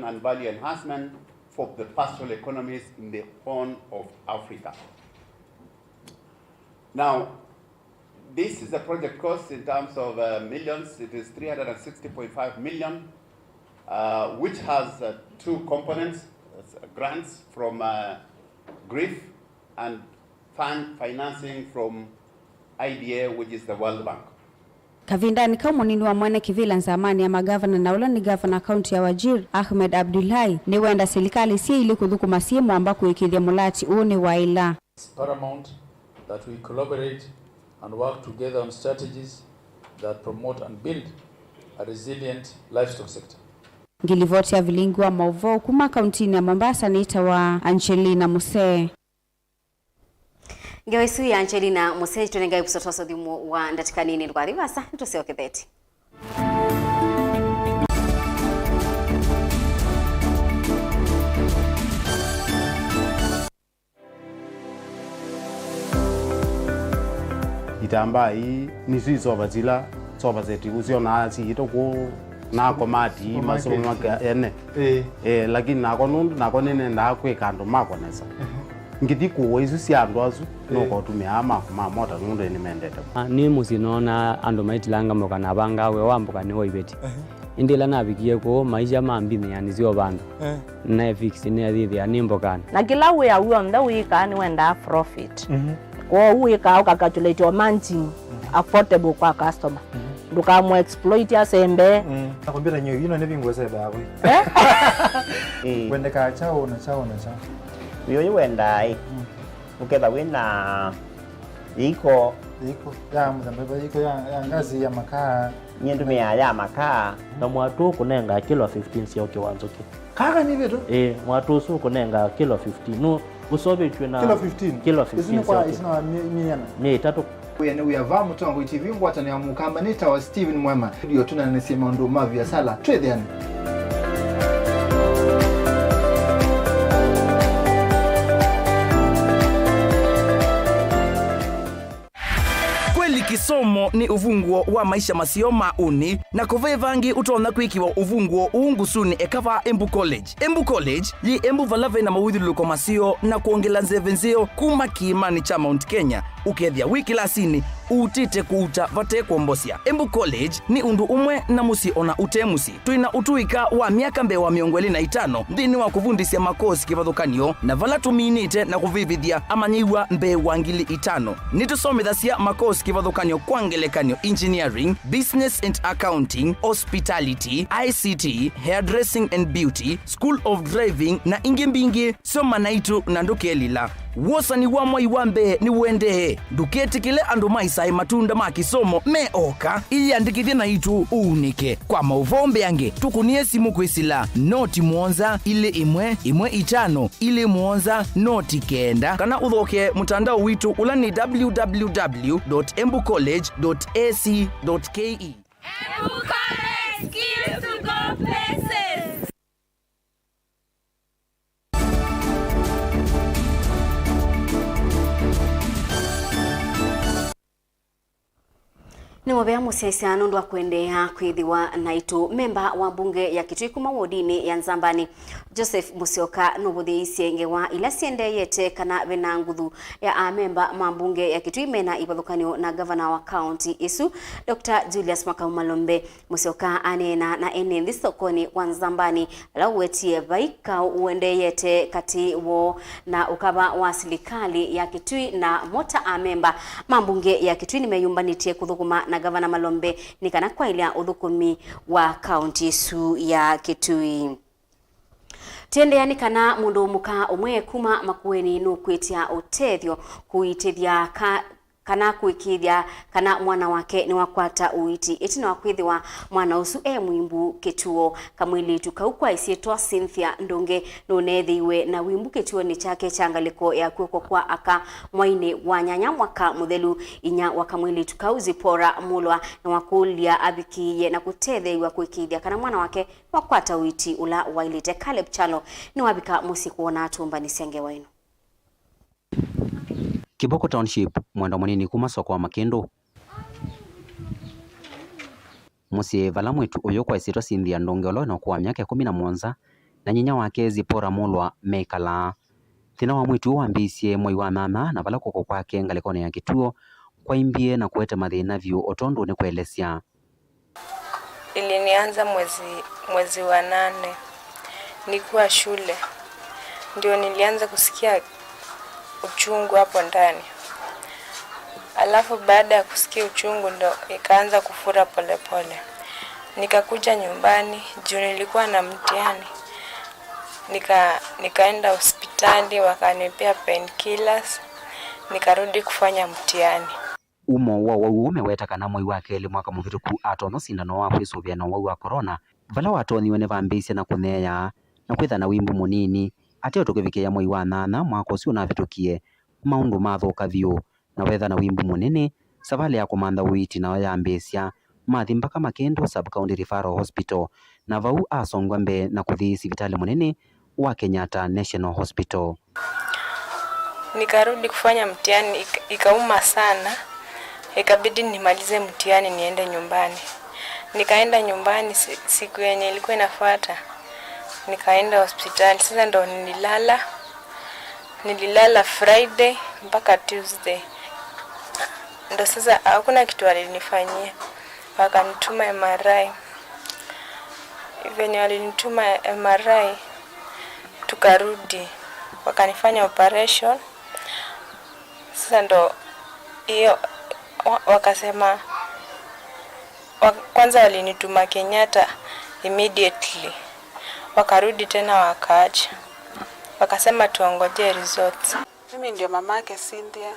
innovation and value enhancement for the pastoral economies in the Horn of Africa. Now, this is the project cost in terms of millions. It is 360.5 million, which has two components: grants from GRIF and fund financing from IDA, which is the World Bank. Kavindani kama munini wa mwene kivila nzamani ya magavana na ula ni gavana kaunti ya Wajir Ahmed Abdullahi ni wenda serikali si ili kudhuku masimu ambako ikidhia mulati une wa ila. It's paramount that we collaborate and work together on strategies that promote and build a resilient livestock sector. Ngilivoti ya Vilingi Wa Mauvoo kuma kauntini ya Mombasa ni itawa Angelina Musee. Ngewesu ya Angelina Musee tunenga ipusotoso dhimu wa ndatikanini lwa rivasa ntuseo kitheti. Itamba hii nisi soba zila soba zeti uzio na si itoku na komati masomo maka ene lakini nako nene ndakwe kando mako nesa ngiti kuwo isu si andu azu noko tumia mota nundu ni mendete ni musinona ando maitilanga moka na banga we wambuka ni hoibeti indila nabikie ko maisha mambini yani zio bandu na fix ni adhithi ya nimbokana na kila we ya uonda wika ni wenda profit kwa wika ukakatulate managing affordable kwa customer duka mo exploit ya sembe nakwambia nyo yino ne bingwese bawe wenda ka chao na Wiyo wenda ukeba wina iko ya mzambeba iko ya ngazi ya makaa nyendu ya makaa na mwatu kunenga kilo 15 sio kiwanzo ki kaka ni veto mwatu su kunenga kilo 15 no usobe chwe kilo 15 isini kwa isina ni tatu Uyane uyava mutongo TV ngwatani ya mukambanita wa Steven Mwema ndio tunanesema ndo mavi ya sala twedhiani. Kisomo ni uvunguo wa maisha masioma uni na kove vangi utona kwikiwa uvunguo uungusuni ekava Embu College. Embu College li Embu valave na mawidhuluko masio na kuongela nzevenzio kuma kiimani cha Mount Kenya ukethia wiki lasini utite kuuta vate kuombosia. Embu College ni undu umwe na musi ona utemusi. Tuina utuika wa miaka mbe wa miongweli na itano dhini wa kuvundisia makosi kivathukanio na vala tuminite na kuvivithia amanyiwa mbe wangili itano. Nitusomidhasia makosi kivathukanio kwangelekanio engineering, business and accounting, hospitality, ICT, hairdressing and beauty, school of driving na ingimbingi soma naitu na ndukelila. Wosa ni wa mwai wambe ni uendehe. Duketi kile andu maisai matunda makisomo meoka ili andikithia na itu unike. Kwa mauvombe yange tukunie simu kwisila noti muonza ile imwe itano ile muonza noti kenda. Kana uthoke mutandao witu ulani www.embucollege.ac.ke. Embu College, skills to go places. Ni mwabea musesi anundu wa kuendea kuidhiwa na itu memba wa bunge ya Kitui kuma wodini ya Nzambani Joseph Musyoka nubuthi isienge wa ila siende yete kana vena nguthu ya memba mambunge ya Kitui mena ibathukanio na governor wa county isu Dr. Julius Malombe. Musyoka anena na ene sokoni wa Nzambani la uwetie baika uende yete kati wo na ukaba wa serikali ya Kitui na mota memba mambunge ya Kitui nimeyumbanitie kuthukuma na Gavana Malombe nikana kwa ilia uthukumi wa county su ya Kitui. Tiende yani kana mundu muka umwe kuma makueni nukwetia utethio kuitithia kana kuikithia kana mwana wake ni wakwata uiti eti na wakwithiwa mwana usu mwimbu ketuo kamwili tukaukwa isietwa Cynthia Ndonge nunethiwe na wimbu ketuo ni chake changaliko ya kuko kwa aka mwaini wa nyanya mwaka muthelu inya wakamwili tukauzi pora mulwa na wakulia athikiye na kutethewa kuikithia kana mwana wake wakwata uiti ula wailite Caleb Chalo ni wabika musi kuona tumba ni senge waino. Kiboko Township mwendo munini kuma soko wa Makendo. Musi vala mwetu uyo kwa isitwa Cynthia Ndonge olo na kwa miaka 17 na nyinya wake Zipora Mulwa mekala thina wa mwitu wambiisie mwai wa mama na vala koko kwake ngalikone ya kituo kwaimbie na kuete mathina vyu otondu ni kuelesya. Ilinianza mwezi wa 8 nikuwa shule, ndio nilianza kusikia uchungu hapo ndani. Alafu baada ya kusikia uchungu ndo ikaanza kufura polepole. Nikakuja nyumbani juu nilikuwa na mtihani. Nikaenda hospitali wakanipea painkillers, nikarudi kufanya mtihani. Umo wa umewetakana mwai wa keli mwaka muvituku atono sindano wa kwisuvia na wa corona vala watoniwe ne vambisya na kuneya na kwitha na wimbu munini ateo tukivikia mwai wa 8 mwaka ucio unavitukie maundu mathuka vyu na wetha na wimbu munini savali ya kumantha uiti na yambisya mathi mpaka Makendo Sub County Referral Hospital na vau asongwa mbe na kuthi sivitali munini wa Kenyatta National Hospital. Nikarudi kufanya mtihani, ikauma sana. Ikabidi nimalize mtihani niende nyumbani. Nikaenda nyumbani siku yenye ilikuwa inafuata. Nikaenda hospitali. Sasa ndo nililala Friday mpaka Tuesday. Ndo sasa hakuna kitu walinifanyia. Wakanituma MRI. Venye walinituma MRI tukarudi. Wakanifanya operation. Sasa ndo hiyo wakasema kwanza walinituma Kenyatta immediately. Wakarudi tena wakaacha. Wakasema tuongoje results. Mimi ndio mamake Cynthia.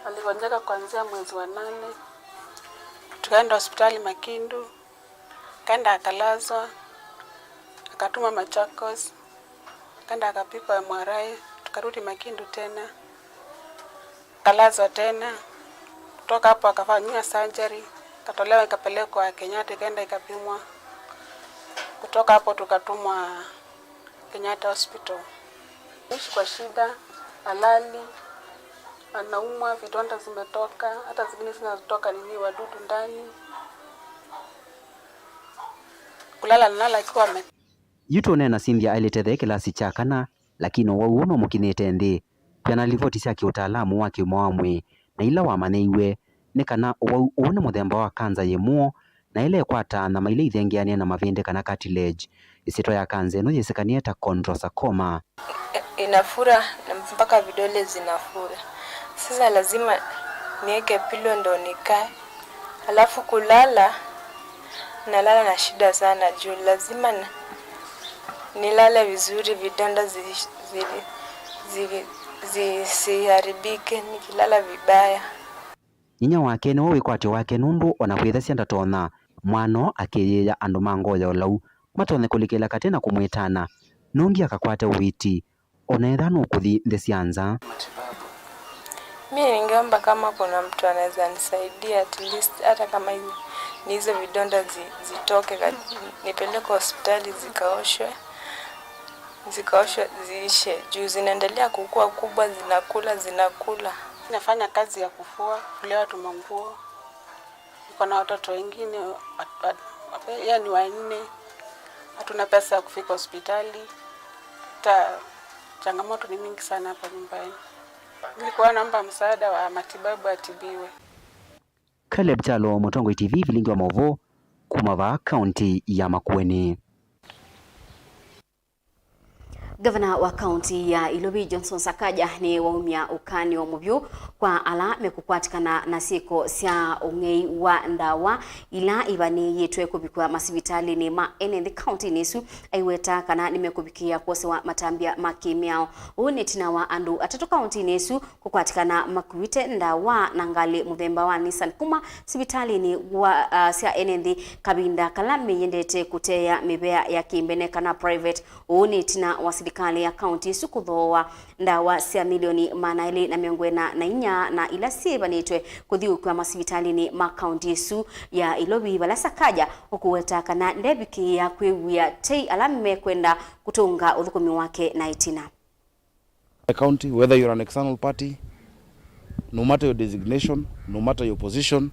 Aligonjeka kuanzia mwezi wa 8. Tukaenda hospitali Makindu. Kaenda akalazwa. Akatuma Machakos. Kaenda akapikwa MRI. Tukarudi Makindu tena. Kalazwa tena. Kutoka hapo akafanywa surgery. Katolewa ikapelekwa Kenyatta ikaenda ikapimwa. Kutoka hapo tukatumwa Kenyatta Hospital. Nishi kwa shida, halali, anaumwa, vidonda zimetoka, hata zingine zinatoka nini wadudu ndani. Kulala ikiwa yuto nena Cynthia alitethe kilasi cha kana lakini wauno mukinete ndi piana livoti cia kiutaalamu wa kimwamwe na ila wa maneiwe ni kana uone muthemba wa kanza yemuo na ile kwata na maile ithengeania na mavinde kana cartilage isito ya kanza no yesekania ta chondrosarcoma inafura mpaka vidole zinafura. Sasa lazima niweke pilo ndo nikae. Alafu kulala nalala na shida sana juu lazima nilale vizuri vidonda zisiharibike nikilala vibaya. Nyinya wake ni wikwatio wake nundu ona kwithasya ndatona mwano akiyeya andu mangoya olau matone kulikela katena kumwitana nungi akakwata uwiti ona etha nukuthi nthi cianza. Mimi ningeomba kama kuna mtu anaweza nisaidia at least hata kama hizo vidonda zitoke nipeleke hospitali zikaoshwe ziishe juu zinaendelea kukua kubwa zinakula. Nafanya kazi ya kufua, kulea watu manguo. Niko na watoto wengine yani 4. Hatuna pesa ya kufika hospitali. Hata changamoto ni mingi sana hapa nyumbani. Nilikuwa naomba msaada wa matibabu atibiwe. Caleb Chalo, Mutongo TV, Vilingi Wa Mauvoo, Kumava, County ya Makueni. Gavana wa kaunti ya Ilobi Johnson Sakaja ni waumia ukani wa Mauvoo kwa ala mekukwatikana na siko sia ungei wa ndawa ila ibani yetwe kubikwa masivitali ni MAKENZI county nisu aiweta kana nimekubikia kose wa matambia makimiao unetina wa andu atatu county nisu kukwatikana makuite ndawa nangali muthemba wa Nissan kuma sivitali ni wa sia MAKENZI kabinda kalame yendete kuteya mibea ya kimbene kana private unetina wa serikali ya county sukuthoa ndawa cia milioni 240 na ila siba nitwe kuthiukwa masivitali ma county su ya Ilobi bala Sakaja okuweta kana ndebiki ya kwewia tei alame kwenda kutunga uthukumi wake na itina. The county, whether you're an external party, no matter your designation, no matter your position,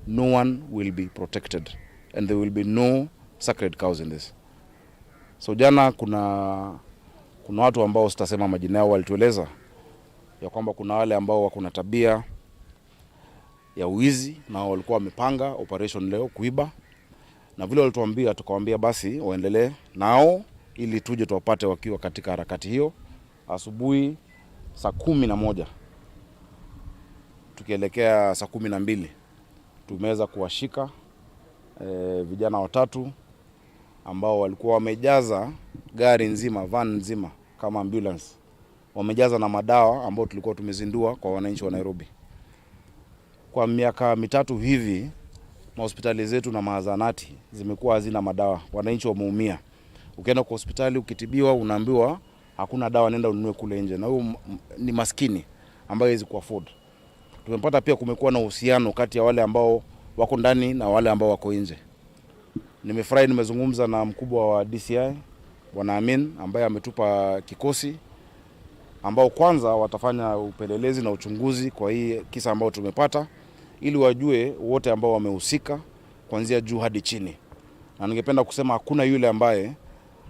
no one will be protected and there will be no sacred cows in this. So jana kuna watu ambao sitasema majina yao walitueleza ya kwamba kuna wale ambao wako na tabia ya uizi na walikuwa wamepanga operation leo kuiba, na vile walituambia tukawaambia basi waendelee nao ili tuje tuwapate wakiwa katika harakati hiyo. Asubuhi saa 11 tukielekea saa 12 tumeweza kuwashika vijana 3 ambao walikuwa wamejaza gari nzima, van nzima kama ambulance, wamejaza na madawa ambao tulikuwa tumezindua kwa wananchi wa Nairobi. Kwa miaka 3 hivi hospitali zetu na maazanati zimekuwa hazina madawa, wananchi wameumia. Ukienda kwa hospitali ukitibiwa unaambiwa hakuna dawa, nenda ununue kule nje, na huyo ni maskini ambaye hawezi kuafford. Tumepata pia kumekuwa na uhusiano kati ya wale ambao wako ndani na wale ambao wako nje. Nimefurahi, nimezungumza na mkubwa wa DCI Bwana Amin ambaye ametupa kikosi ambao kwanza watafanya upelelezi na uchunguzi kwa hii kisa ambao tumepata, ili wajue wote ambao wamehusika kuanzia juu hadi chini. Na ningependa kusema hakuna yule ambaye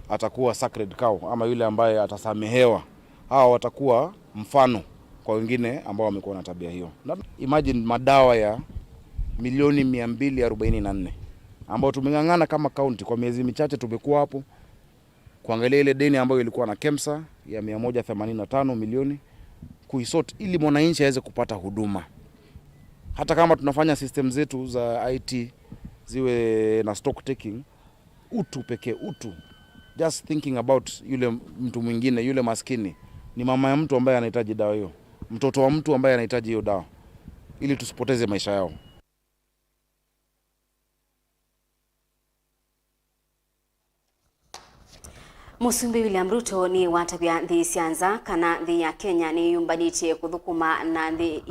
atakuwa sacred cow ama yule ambaye atasamehewa. Hawa watakuwa mfano kwa wengine ambao wamekuwa na tabia hiyo. Imagine madawa ya milioni 244 ambao tumengangana kama county kwa miezi michache. Tumekuwa hapo kuangalia ile deni ambayo ilikuwa na KEMSA ya 185 milioni kuisort ili mwananchi aweze kupata huduma. Hata kama tunafanya system zetu za IT ziwe na stock taking, utu pekee, utu, just thinking about yule mtu mwingine, yule maskini, ni mama ya mtu ambaye anahitaji dawa hiyo, mtoto wa mtu ambaye anahitaji hiyo dawa, ili tusipoteze maisha yao. Musumbi William Ruto ni watabia nthi cianza kana nthi ya Kenya ni yumbanitie kuthukuma na nthi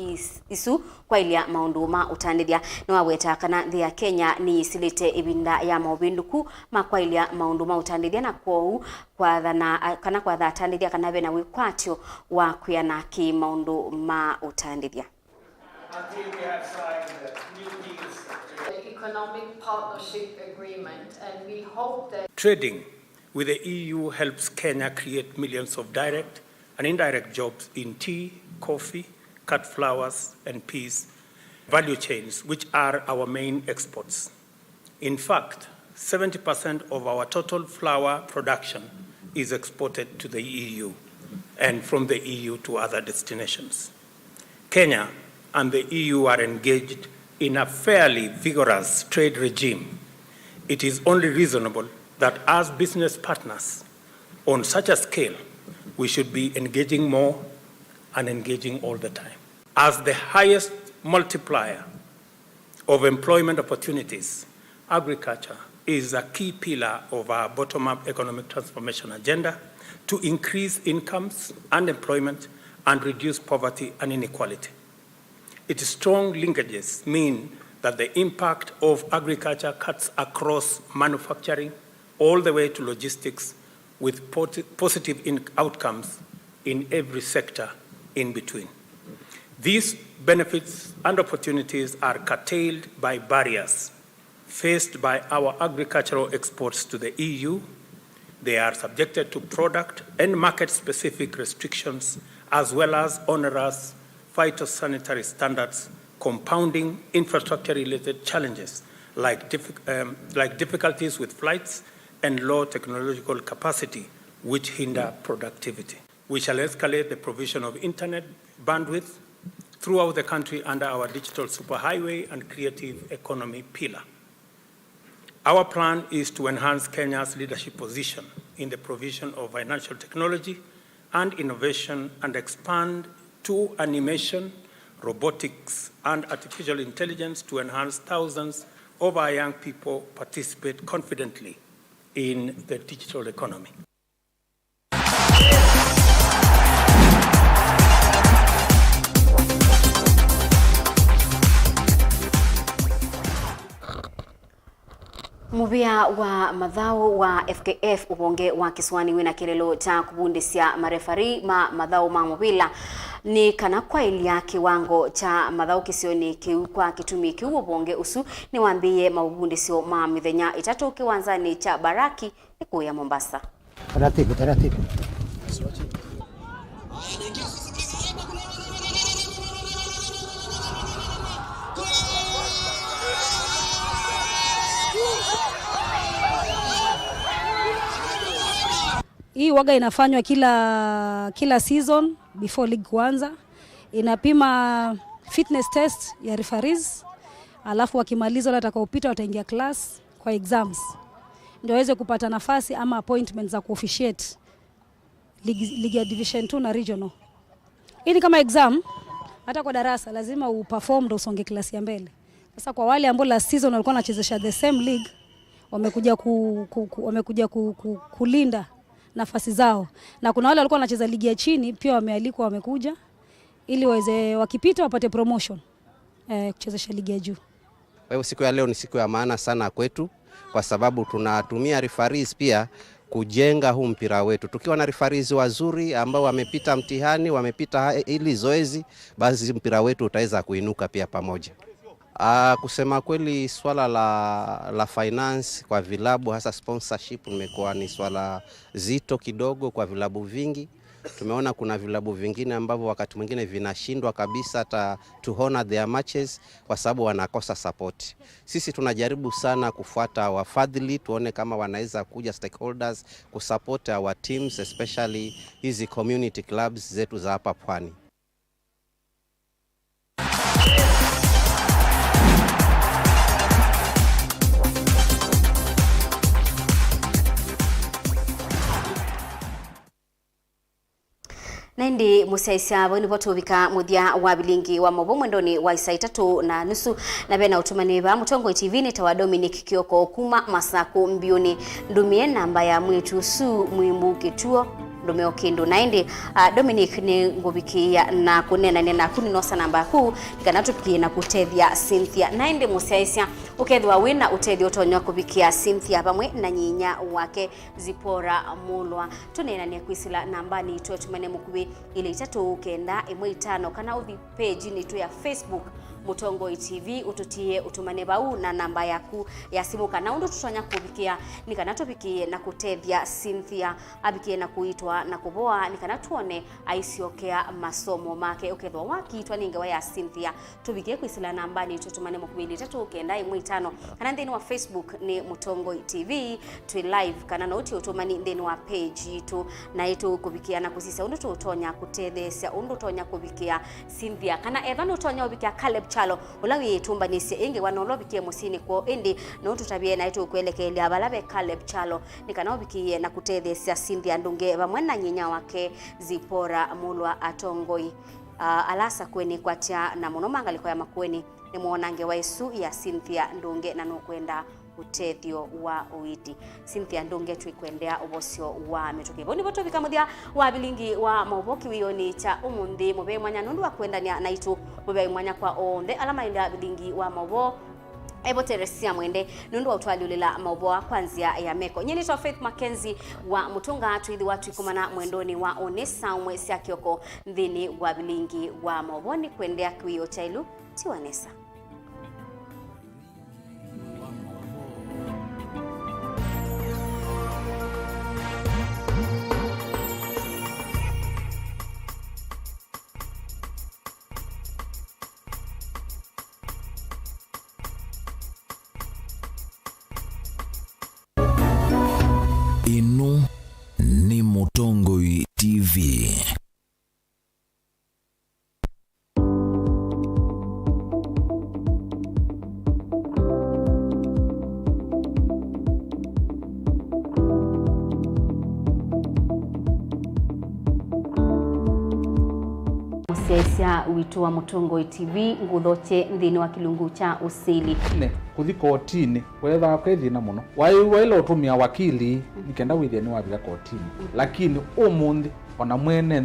isu kwa ilia maundu ma utandithia no aweta kana nthi ya Kenya ni isilite ibinda ya maubinduku makwa ilia maundu ma utandithia na kwou kwa thana kana kwa thatandithia kana bena wikwatio wa kwiana ki maundu ma utandithia. Economic partnership agreement, and we hope that trading with the EU helps Kenya create millions of direct and indirect jobs in tea, coffee, cut flowers, and peas value chains, which are our main exports. In fact, 70% of our total flour production is exported to the EU and from the EU to other destinations. Kenya and the EU are engaged in a fairly vigorous trade regime. It is only reasonable that as business partners on such a scale, we should be engaging more and engaging all the time. As the highest multiplier of employment opportunities, agriculture is a key pillar of our bottom-up economic transformation agenda to increase incomes and employment and reduce poverty and inequality. Its strong linkages mean that the impact of agriculture cuts across manufacturing all the way to logistics, with positive outcomes in every sector in between. These benefits and opportunities are curtailed by barriers faced by our agricultural exports to the EU. They are subjected to product and market-specific restrictions, as well as onerous phytosanitary standards, compounding infrastructure-related challenges like difficulties with flights and low technological capacity, which hinder productivity. We shall escalate the provision of internet bandwidth throughout the country under our digital superhighway and creative economy pillar. Our plan is to enhance Kenya's leadership position in the provision of financial technology and innovation and expand to animation, robotics, and artificial intelligence to enhance thousands of our young people participate confidently in the digital economy. Muvia wa madhao wa FKF ubonge wa Kiswani wina kilelo cha kubundisia marefari madhao mamuvila ni kana kwa ilia kiwango cha madhao kisioni kiu kwa kitumi kiu ubonge usu ni wambie maubundisio mamithenya itatu kiwanzani cha Baraki iku ya Mombasa. Taratibu. Hii waga inafanywa kila season before league kuanza. Inapima fitness test ya referees, alafu wakimaliza wale watakaopita wataingia class kwa exams. Ndio waweze kupata nafasi ama appointments za kuofficiate ligi ya division 2 na regional. Hii ni kama exam, hata kwa darasa lazima uperform ndio usonge klasi ya mbele. Sasa kwa wale ambao last season walikuwa wanachezesha the same league, wamekuja kulinda nafasi zao. Na kuna wale walikuwa wanacheza ligi ya chini pia wamealikwa, wamekuja ili waweze wakipita wapate promotion kuchezesha ligi ya juu. Kwa hiyo siku ya leo ni siku ya maana sana kwetu kwa sababu tunatumia referees pia kujenga huu mpira wetu. Tukiwa na referees wazuri ambao wamepita mtihani, wamepita ili zoezi, basi mpira wetu utaweza kuinuka pia pamoja. Kusema kweli swala la finance kwa vilabu hasa sponsorship imekuwa ni swala zito kidogo kwa vilabu vingi. Tumeona kuna vilabu vingine ambavyo wakati mwingine vinashindwa kabisa hata to honor their matches kwa sababu wanakosa support. Sisi tunajaribu sana kufuata wafadhili tuone kama wanaweza kuja stakeholders kusupport our teams, especially hizi community clubs zetu za hapa Pwani. Naindi musaisia bwini botubika mudia wa Vilingi wa Mauvoo mwendoni wa saa 3:30 na bena utumaniva Mutongo TV ni tawa Dominic Kioko kuma Masako mbioni ndumie namba ya mwitu su muimbu kituo Domeo Kindu. Naindi Dominic ni ngubikia na kunena nena kuninosa namba kuu kanatupikie na kutethia Cynthia. Naindi musaisia ukethwa wina utethi utonyo kubikia Cynthia pamwe na nyinya wake Zipora Mulwa. Tunena ni kwisila namba ni tuetumane mukubi ile 395 kana uthi page ni tu ya Facebook Mutongo TV ututie utumane bau na namba yaku ya simu kana undu tutonya kubikia nikana tubikie na kutethia Cynthia abikie na kuitwa na kuboa nikana tuone aisiokea masomo make ukethwa wakiitwa ningewa ya Cynthia tubikie kwisila namba ni tutumane mukubili 395 kana ndeni wa Facebook ni Mutongo TV tu live kana noti utumani ndeni wa page itu na itu kubikia na kusisa undu tutonya kutethesia undu tonya kubikia Cynthia kana ethano tonya kubikia Caleb Chalo ulawi tumbanisi inge wanolobikie musini kwa indi na ututabie na itu kuelekea abalabe Caleb Chalo nikanaobikie na kutethesia Cynthia ndunge bamwe na nyinya wake Zipora Mulwa atongoi alasa kweni kwatia na munomanga liko ya makweni ni muonange wa Yesu ya Cynthia ndunge na nukwenda utethio wa uiti. Cynthia ndunge tuikwendea ubosio wa mituki. Boni boto bikamudia wa Vilingi wa Mauvoo kiwioni cha umundi mube mwanya nundu wa kwenda na itu mube mwanya kwa onde alama ila Vilingi wa Mauvoo ebo teresia mwende nundu wa utwali ulila Mauvoo kwanzia ya meko. Nyeni to Faith MAKENZI wa mutunga tuithi watu ikumana mwendoni wa Onesa umwesi akioko ndhini wa Vilingi wa Mauvoo ni kwendea kiwio cha ilu tiwanesa. Inu ni Mutongo TV. Musaisia witu wa Mutongo TV nguthoche ndini wa kilungu cha usili ne kuthi kotini wetha kwethina muno waila utumia wakili nikenda withia ni wabira kotini lakini umundi ona mwene